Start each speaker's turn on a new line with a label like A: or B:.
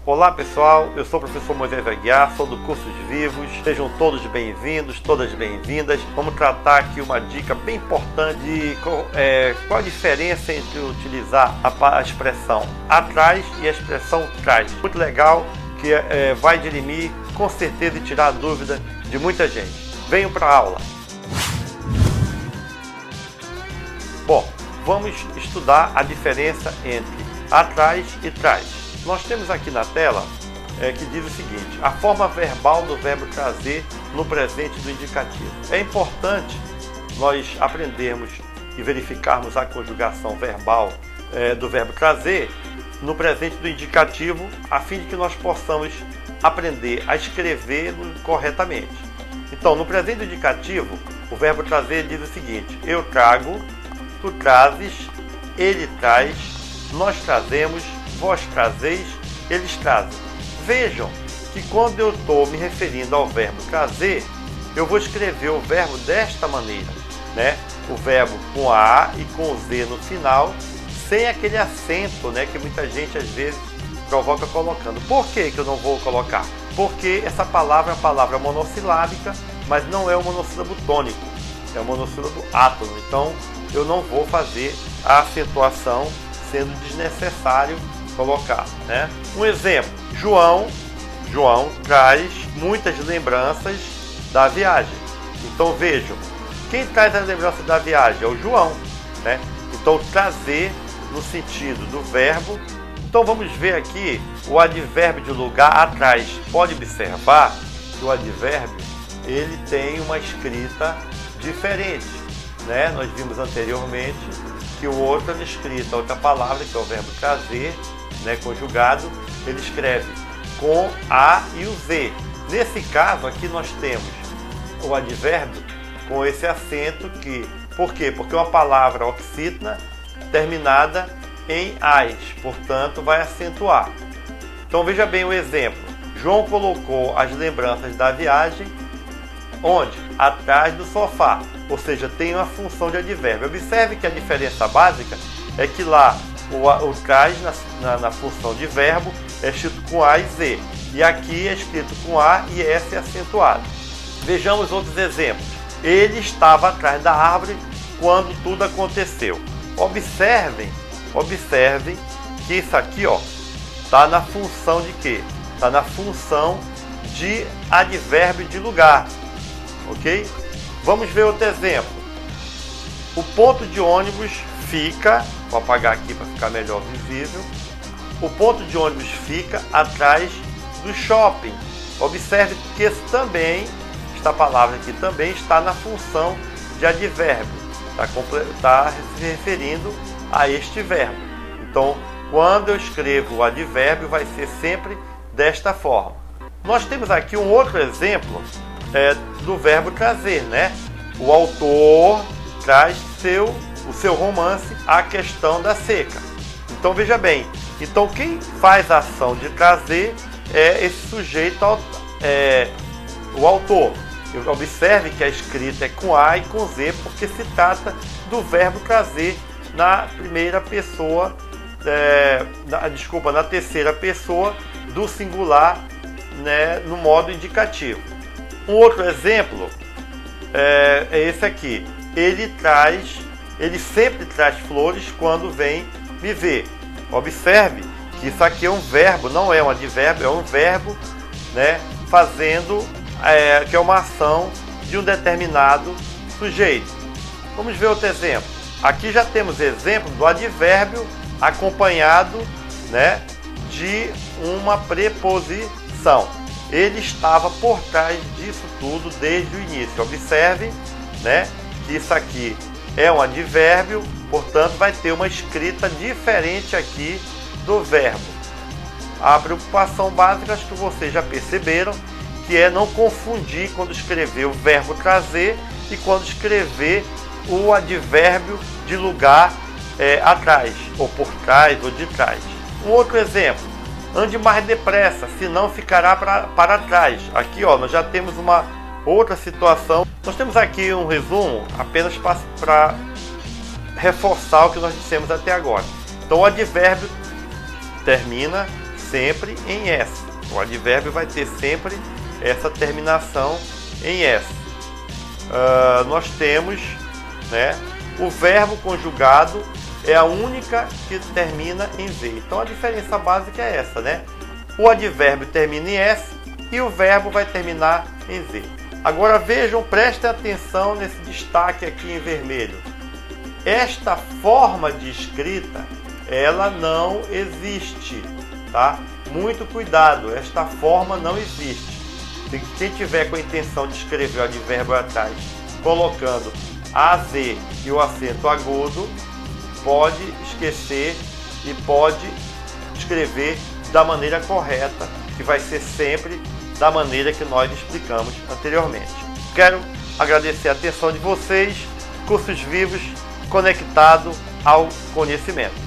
A: Olá pessoal, eu sou o professor Moisés Aguiar, sou do Cursos Vivos. Sejam todos bem-vindos, todas bem-vindas. Vamos tratar aqui uma dica bem importante de qual a diferença entre utilizar a expressão atrás e a expressão trás. Muito legal, que vai dirimir com certeza e tirar a dúvida de muita gente. Venham para a aula. Bom, vamos estudar a diferença entre atrás e trás. Nós temos aqui na tela que diz o seguinte: a forma verbal do verbo trazer no presente do indicativo. É importante nós aprendermos e verificarmos a conjugação verbal do verbo trazer no presente do indicativo, a fim de que nós possamos aprender a escrevê-lo corretamente. Então, no presente do indicativo, o verbo trazer diz o seguinte: eu trago, tu trazes, ele traz, nós trazemos, vós trazeis, eles trazem. Vejam que quando eu estou me referindo ao verbo trazer, eu vou escrever o verbo desta maneira, né? O verbo com A e com Z no final, sem aquele acento, né, que muita gente às vezes provoca colocando. Por que eu não vou colocar? Porque essa palavra é uma palavra monossilábica, mas não é um monossílabo tônico, é um monossílabo átono. Então eu não vou fazer a acentuação, sendo desnecessário colocar, né? Um exemplo: João traz muitas lembranças da viagem. Então vejam, quem traz as lembranças da viagem é o João, né? Então trazer no sentido do verbo. Então vamos ver aqui o advérbio de lugar atrás. Pode observar que o advérbio ele tem uma escrita diferente, né? Nós vimos anteriormente que o outro é escrito, a outra palavra, que é o verbo trazer, né, conjugado, ele escreve com A e o Z. Nesse caso aqui nós temos o advérbio com esse acento que, por quê? Porque é uma palavra oxítona terminada em AS, portanto vai acentuar. Então veja bem o exemplo: João colocou as lembranças da viagem onde? Atrás do sofá, ou seja, tem uma função de advérbio. Observe que a diferença básica é que lá o trás na função de verbo é escrito com A e Z, e aqui é escrito com A e S acentuado. Vejamos outros exemplos. Ele estava atrás da árvore quando tudo aconteceu. Observem que isso aqui está na função de quê? Está na função de advérbio de lugar, ok? Vamos ver outro exemplo. O ponto de ônibus fica, vou apagar aqui para ficar melhor visível. O ponto de ônibus fica atrás do shopping. Observe que esta palavra aqui também está na função de advérbio. Está se referindo a este verbo. Então, quando eu escrevo o advérbio, vai ser sempre desta forma. Nós temos aqui um outro exemplo do verbo trazer, né? O autor traz o seu romance A Questão da Seca. Então veja bem, então quem faz a ação de trazer é esse sujeito, o autor. Observe que a escrita é com A e com Z, porque se trata do verbo trazer na primeira pessoa, na terceira pessoa do singular, né, no modo indicativo. Um outro exemplo é esse aqui: ele sempre traz flores quando vem me ver. Observe que isso aqui é um verbo, não é um advérbio, é um verbo, né, fazendo, que é uma ação de um determinado sujeito. Vamos ver outro exemplo. Aqui já temos exemplo do advérbio acompanhado, né, de uma preposição. Ele estava por trás disso tudo desde o início. Observe, né, que isso aqui é um advérbio, portanto vai ter uma escrita diferente aqui do verbo. A preocupação básica, acho que vocês já perceberam, que é não confundir quando escrever o verbo trazer e quando escrever o advérbio de lugar atrás, ou por trás, ou de trás. Um outro exemplo: ande mais depressa, senão ficará para trás. Aqui nós já temos uma outra situação. Nós temos aqui um resumo apenas para reforçar o que nós dissemos até agora. Então o advérbio termina sempre em S. O advérbio vai ter sempre essa terminação em S. Nós temos, né, o verbo conjugado é a única que termina em Z. Então a diferença básica é essa, né? O advérbio termina em S e o verbo vai terminar em Z. Agora vejam, prestem atenção nesse destaque aqui em vermelho. Esta forma de escrita, ela não existe, tá? Muito cuidado, esta forma não existe. Quem tiver com a intenção de escrever o advérbio atrás, colocando AZ e o acento agudo, pode esquecer e pode escrever da maneira correta, que vai ser sempre da maneira que nós explicamos anteriormente. Quero agradecer a atenção de vocês, Cursos Vivos, conectado ao conhecimento.